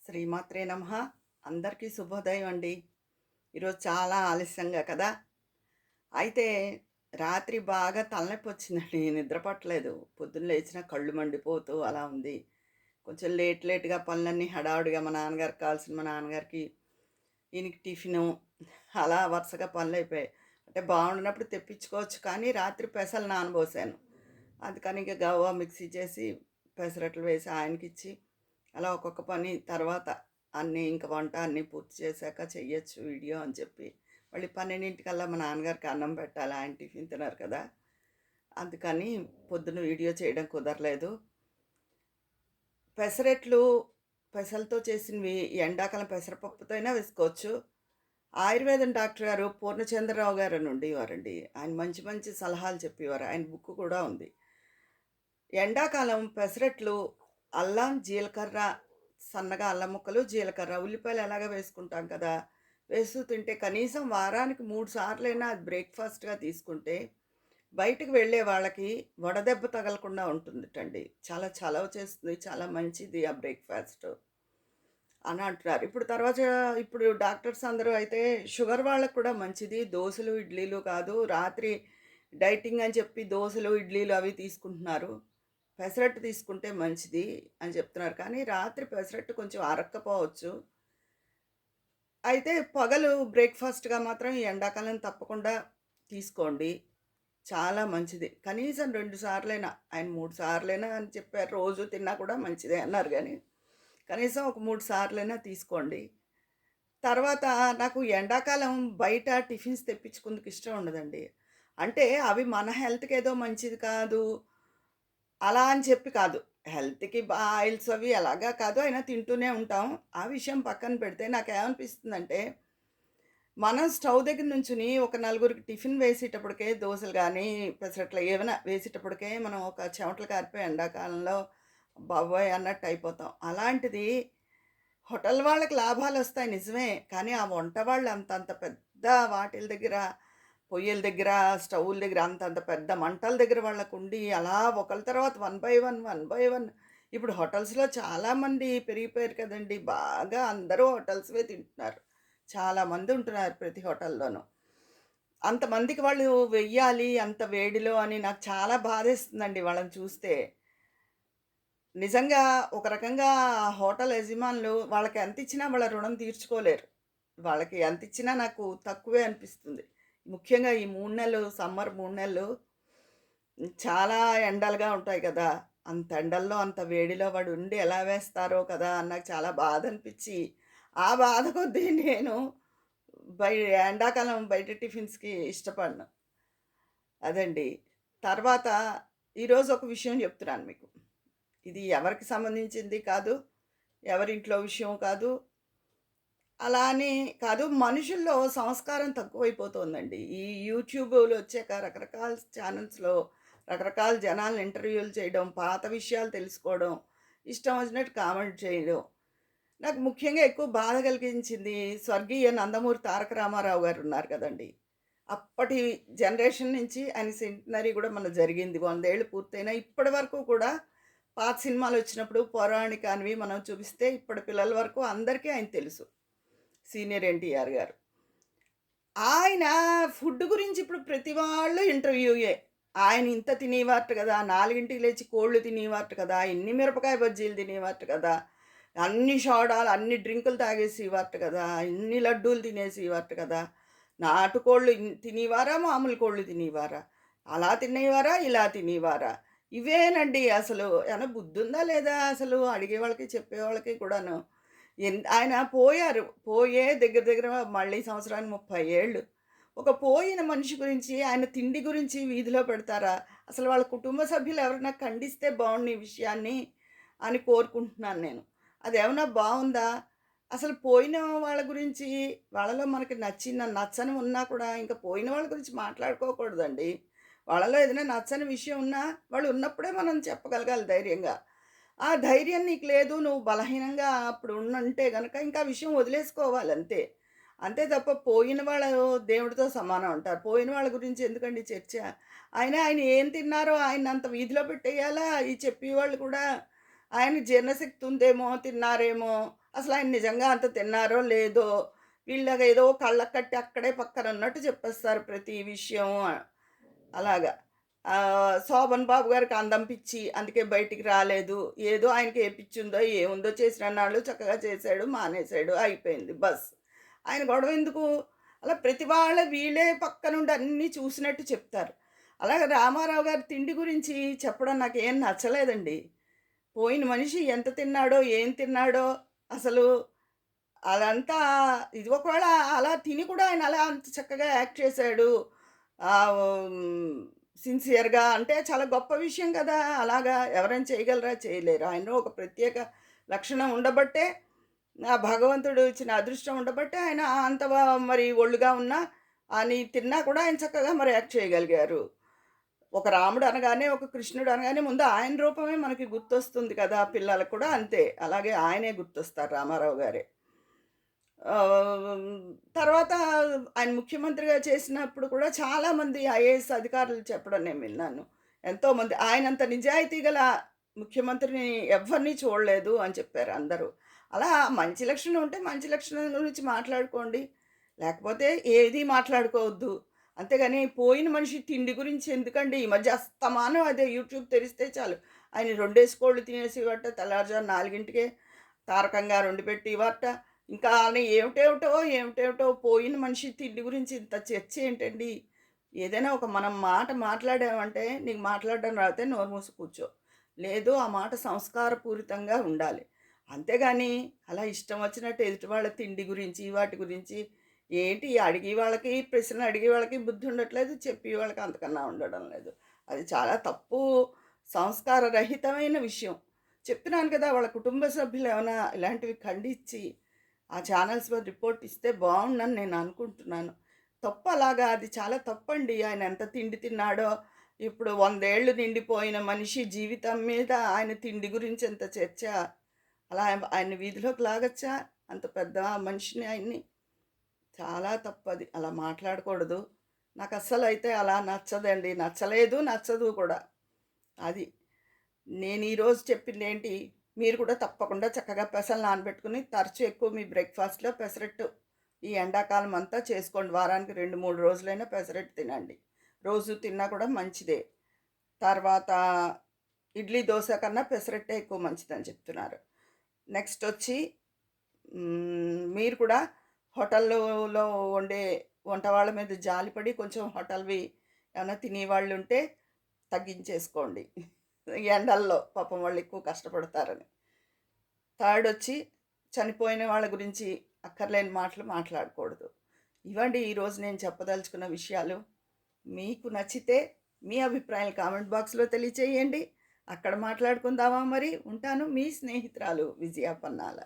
శ్రీమాత్రే నమః. అందరికీ శుభోదయం అండి. ఈరోజు చాలా ఆలస్యంగా కదా! అయితే రాత్రి బాగా తలనొప్పొచ్చిందండి. నిద్ర పట్టలేదు. పొద్దున్న లేచినా కళ్ళు మండిపోతూ అలా ఉంది. కొంచెం లేట్‌గా పనులన్నీ హడావుడిగా మా నాన్నగారికి కావాల్సిన మా నాన్నగారికి, ఈయనకి టిఫిను అలా వరుసగా పనులయిపోయాయి. అంటే బాగుండనప్పుడు తెప్పించుకోవచ్చు కానీ రాత్రి పెసలు నానబోసాను. అందుకని ఇక గవా మిక్సీ చేసి పెసరట్లు వేసి ఆయనకిచ్చి అలా ఒక్కొక్క పని తర్వాత అన్నీ ఇంక వంట అన్నీ పూర్తి చేశాక చెయ్యొచ్చు వీడియో అని చెప్పి మళ్ళీ 12:00కల్లా మా నాన్నగారికి అన్నం పెట్టాలి. ఆయన టిఫిన్ తినరు కదా! అందుకని పొద్దున వీడియో చేయడం కుదరలేదు. పెసరట్లు పెసలతో చేసినవి ఈ ఎండాకాలం పెసరపప్పుతో అయినా వేసుకోవచ్చు. ఆయుర్వేదం డాక్టర్ గారు పూర్ణచంద్రరావు గారని ఉండేవారండి. ఆయన మంచి మంచి సలహాలు చెప్పేవారు. ఆయన బుక్ కూడా ఉంది. ఎండాకాలం పెసరట్లు అల్లం, జీలకర్ర, సన్నగా అల్లం ముక్కలు, జీలకర్ర, ఉల్లిపాయలు ఎలాగో వేసుకుంటాం కదా! వేస్తూ తింటే కనీసం వారానికి 3 సార్లైనా అది బ్రేక్‌ఫాస్ట్‌గా తీసుకుంటే బయటకి వెళ్ళే వాళ్ళకి వడదెబ్బ తగలకుండా ఉంటుందటండి. చాలా చలవ చేస్తుంది. చాలా మంచిది ఆ బ్రేక్‌ఫాస్టు అని అంటున్నారు. ఇప్పుడు డాక్టర్స్ అందరూ అయితే షుగర్ వాళ్ళకి కూడా మంచిది. దోసలు, ఇడ్లీలు కాదు. రాత్రి డైటింగ్ అని చెప్పి దోసలు, ఇడ్లీలు అవి తీసుకుంటున్నారు. పెసరట్టు తీసుకుంటే మంచిది అని చెప్తున్నారు. కానీ రాత్రి పెసరట్టు కొంచెం అరక్కపోవచ్చు. అయితే పగలు బ్రేక్‌ఫాస్ట్‌గా మాత్రం ఈ ఎండాకాలం తప్పకుండా తీసుకోండి. చాలా మంచిది. కనీసం 2 సార్లైనా, ఆయన 3 సార్లైనా అని చెప్పారు. రోజు తిన్నా కూడా మంచిదే అన్నారు గానీ, కనీసం ఒక 3 సార్లైనా తీసుకోండి. తర్వాత నాకు ఎండాకాలం బయట టిఫిన్స్ తెప్పించుకుందుకు ఇష్టం ఉండదండి. అంటే అవి మన హెల్త్‌కేదో మంచిది కాదు అలా అని చెప్పి కాదు. హెల్త్‌కి ఆయిల్స్ అవి ఎలాగా కాదు అయినా తింటూనే ఉంటాం. ఆ విషయం పక్కన పెడితే నాకేమనిపిస్తుందంటే, మనం స్టవ్ దగ్గర నుంచుని ఒక నలుగురికి టిఫిన్ వేసేటప్పటికే దోసలు గానీ, పెసరట్లు ఏవైనా వేసేటప్పటికే మనం ఒక చెమటలు కారిపోయి ఎండాకాలంలో బాబోయ్! అన్నట్టు అయిపోతాం. అలాంటిది హోటల్ వాళ్ళకి లాభాలొస్తాయి నిజమే. కానీ ఆ వంట వాళ్ళు అంతంత పెద్ద వాటిల దగ్గర పొయ్యల దగ్గర, స్టవ్వుల దగ్గర అంతంత పెద్ద మంటల దగ్గర వాళ్ళకుండి అలా ఒకళ్ళ తర్వాత వన్ బై వన్ ఇప్పుడు హోటల్స్‌లో చాలామంది పెరిగిపోయారు కదండీ! బాగా అందరూ హోటల్స్‌వే తింటున్నారు. చాలామంది ఉంటున్నారు ప్రతి హోటల్‌లోనూ. అంతమందికి వాళ్ళు వెయ్యాలి అంత వేడిలో అని నాకు చాలా బాధేస్తుందండి వాళ్ళని చూస్తే. నిజంగా ఒక రకంగా ఆ హోటల్ యజమానులు వాళ్ళకి ఎంతిచ్చినా వాళ్ళ రుణం తీర్చుకోలేరు. వాళ్ళకి ఎంతిచ్చినా నాకు తక్కువే అనిపిస్తుంది. ముఖ్యంగా ఈ 3 నెలలు సమ్మర్ 3 నెలలు చాలా ఎండలుగా ఉంటాయి కదా! అంత ఎండల్లో, అంత వేడిలో వాడుండి ఎలా వేస్తారో కదా! అని నాకు చాలా బాధనిపిచ్చి, ఆ బాధ కొద్దీ నేను బై ఎండాకాలం బయట టిఫిన్స్‌కి ఇష్టపడను. అదండి. తర్వాత ఈరోజు ఒక విషయం చెప్తున్నాను మీకు. ఇది ఎవరికి సంబంధించింది కాదు. ఎవరింట్లో విషయం కాదు. అలా అని కాదు. మనుషుల్లో సంస్కారం తక్కువైపోతోందండి. ఈ యూట్యూబులు వచ్చాక రకరకాల ఛానల్స్‌లో రకరకాల జనాల్ని ఇంటర్వ్యూలు చేయడం, పాత విషయాలు తెలుసుకోవడం, ఇష్టం వచ్చినట్టు కామెంట్ చేయడం. నాకు ముఖ్యంగా ఎక్కువ బాధ కలిగించింది స్వర్గీయ నందమూరి తారక రామారావు గారు ఉన్నారు కదండీ! అప్పటి జనరేషన్ నుంచి ఆయన సెంటినరీ కూడా మొన్న జరిగింది. 100 ఏళ్ళు పూర్తయినా ఇప్పటి వరకు కూడా పాత సినిమాలొచ్చినప్పుడు పౌరాణికానివి మనం చూపిస్తే ఇప్పటి పిల్లల వరకు అందరికీ ఆయన తెలుసు. సీనియర్ ఎన్టీఆర్ గారు. ఆయన ఫుడ్ గురించి ఇప్పుడు ప్రతి వాళ్ళు ఇంటర్వ్యూయే. ఆయన ఇంత తినేవారట కదా! 4కి లేచి కోళ్ళు తినేవారట కదా! ఇన్ని మిరపకాయ బజ్జీలు తినేవారట కదా! అన్ని సోడాలు, అన్ని డ్రింకులు తాగేసేవారట కదా! ఇన్ని లడ్డూలు తినేసేవారట కదా! నాటుకోళ్ళు తినేవారా? మామూలు కోళ్ళు తినేవారా? అలా తినేవారా? ఇలా తినేవారా? ఇవేనండి అసలు. ఏమన్నా బుద్ధుందా లేదా అసలు అడిగేవాళ్ళకి, చెప్పేవాళ్ళకి కూడాను. ఆయన పోయారు. పోయే దగ్గర దగ్గర మళ్ళీ సంవత్సరానికి 30 ఏళ్ళు. ఒక పోయిన మనిషి గురించి, ఆయన తిండి గురించి వీధిలో పెడతారా? అసలు వాళ్ళ కుటుంబ సభ్యులు ఎవరైనా ఖండిస్తే బావుండు ఈ విషయాన్ని అని కోరుకుంటున్నాను నేను. అదేమన్నా బావుందా? అసలు పోయిన వాళ్ళ గురించి వాళ్ళలో మనకి నచ్చిన, నచ్చని ఉన్నా కూడా ఇంక పోయిన వాళ్ళ గురించి మాట్లాడుకోకూడదండి. వాళ్ళలో ఏదైనా నచ్చని విషయం ఉన్నా, వాళ్ళు ఉన్నప్పుడే మనం చెప్పగలగాలి ధైర్యంగా. ఆ ధైర్యం నీకు లేదు. నువ్వు బలహీనంగా అప్పుడు ఉండుంటే గనక ఇంకా ఆ విషయం వదిలేసుకోవాలంతే. అంతే తప్ప పోయిన వాళ్ళు దేవుడితో సమానం అంటారు. పోయిన వాళ్ళ గురించి ఎందుకండి చర్చ? ఆయన ఏం తిన్నారో ఆయన్నంత వీధిలో పెట్టేయాలా? ఈ చెప్పేవాళ్ళు కూడా ఆయనకి జీర్ణశక్తి ఉందేమో, తిన్నారేమో అసలు ఆయన నిజంగా అంత తిన్నారో లేదో, వీళ్ళేదో కళ్ళకి కట్టి అక్కడే పక్కన ఉన్నట్టు చెప్పేస్తారు ప్రతి విషయం. అలాగా. శోభన్ బాబు గారికి అందం పిచ్చి. అందుకే బయటికి రాలేదు. ఏదో ఆయనకి ఏ పిచ్చుందో, ఏముందో చేసినన్నాళ్ళు చక్కగా చేశాడు, మానేశాడు, అయిపోయింది బస్. ఆయన గొడవెందుకు? అలా ప్రతి వాళ్ళ వీళ్ళే పక్కనుండి అన్నీ చూసినట్టు చెప్తారు. అలాగే రామారావు గారి తిండి గురించి చెప్పడం నాకేం నచ్చలేదండి. పోయిన మనిషి ఎంత తిన్నాడో, ఏం తిన్నాడో అసలు అదంతా ఇది ఒకవేళ అలా తిని కూడా ఆయన అలా అంత చక్కగా యాక్ట్ చేశాడు. హ్మ్. సిన్సియర్‌గా అంటే చాలా గొప్ప విషయం కదా! అలాగా ఎవరైనా చేయగలరా? చేయలేరు. ఆయనలో ఒక ప్రత్యేక లక్షణం ఉండబట్టే ఆ భగవంతుడు ఇచ్చిన అదృష్టం ఉండబట్టే ఆయన అంత మరి ఒళ్ళుగా ఉన్నా అని తిన్నా కూడా ఆయన చక్కగా మరి యాక్ట్ చేయగలిగారు. ఒక రాముడు అనగానే, ఒక కృష్ణుడు అనగానే ముందు ఆయన రూపమే మనకి గుర్తొస్తుంది కదా! పిల్లలకు కూడా అంతే. అలాగే ఆయనే గుర్తొస్తారు రామారావు గారే. ఆహ్, తర్వాత ఆయన ముఖ్యమంత్రిగా చేసినప్పుడు కూడా చాలామంది ఐఏఎస్ అధికారులు చెప్పడం నేను విన్నాను. ఎంతోమంది ఆయనంత నిజాయితీ గల ముఖ్యమంత్రిని ఎవ్వరిని చూడలేదు అని చెప్పారు అందరూ. అలా మంచి లక్షణం ఉంటే మంచి లక్షణం గురించి మాట్లాడుకోండి. లేకపోతే ఏది మాట్లాడుకోవద్దు. అంతేగాని పోయిన మనిషి తిండి గురించి ఎందుకండి? ఈ మధ్య అస్తమానం అదే యూట్యూబ్ తెరిస్తే చాలు. ఆయన రెండేసి కోళ్ళు తినేసేవారట తెల్లారుజామున 4కే తారకంగా వండిపెట్టి ఇవారట. ఇంకా అని ఏమిటేమిటో పోయిన మనిషి తిండి గురించి ఇంత చర్చ ఏంటండి? ఏదైనా ఒక మనం మాట మాట్లాడామంటే, నీకు మాట్లాడడం రాతే నోరు మూసి కూర్చో. లేదు ఆ మాట సంస్కారపూరితంగా ఉండాలి. అంతేగాని అలా ఇష్టం వచ్చినట్టు ఎదుటి వాళ్ళ తిండి గురించి, వాటి గురించి ఏంటి అడిగే వాళ్ళకి ప్రశ్నలు అడిగే వాళ్ళకి బుద్ధి ఉండట్లేదు. చెప్పే వాళ్ళకి అంతకన్నా ఉండడం లేదు. అది చాలా తప్పు, సంస్కార రహితమైన విషయం. చెప్తున్నాను కదా! వాళ్ళ కుటుంబ సభ్యులు ఏమైనా ఇలాంటివి ఖండించి ఆ ఛానల్స్ మీద రిపోర్ట్ ఇస్తే బావుండని నేను అనుకుంటున్నాను. తప్పు అలాగా అది చాలా తప్పండి. ఆయన ఎంత తిండి తిన్నాడో, ఇప్పుడు 100 ఏళ్ళు నిండిపోయిన మనిషి జీవితం మీద ఆయన తిండి గురించి ఎంత చర్చ. అలా ఆయన్ని వీధిలోకి లాగొచ్చా? అంత పెద్ద మనిషిని ఆయన్ని. చాలా తప్పది. అలా మాట్లాడకూడదు. నాకస్సలైతే అలా నచ్చదండి. నచ్చలేదు, నచ్చదు కూడా. అది. నేను ఈరోజు చెప్పిందేంటి, మీరు కూడా తప్పకుండా చక్కగా పెసలు నానబెట్టుకొని తరచూ ఎక్కువ మీ బ్రేక్‌ఫాస్ట్‌లో పెసరట్టు ఈ ఎండాకాలం అంతా చేసుకోండి. వారానికి 2, 3 రోజులైనా పెసరట్టు తినండి. రోజు తిన్నా కూడా మంచిదే. తర్వాత ఇడ్లీ, దోస కన్నా పెసరట్టే ఎక్కువ మంచిదని చెప్తున్నారు. నెక్స్టొచ్చి మీరు కూడా హోటల్‌లో వండే వంట వాళ్ళ మీద జాలిపడి కొంచెం హోటల్‌వి ఏమన్నా తినేవాళ్ళుంటే తగ్గించేసుకోండి. ఈ ఎండల్లో పాపం వాళ్ళు ఎక్కువ కష్టపడతారని. థర్డొచ్చి చనిపోయిన వాళ్ళ గురించి అక్కర్లేని మాటలు మాట్లాడకూడదు. ఇవండి ఈరోజు నేను చెప్పదలుచుకున్న విషయాలు. మీకు నచ్చితే మీ అభిప్రాయాలు కామెంట్ బాక్స్‌లో తెలియచేయండి. అక్కడ మాట్లాడుకుందామా మరి? ఉంటాను. మీ స్నేహితురాలు విజయ పన్నాల.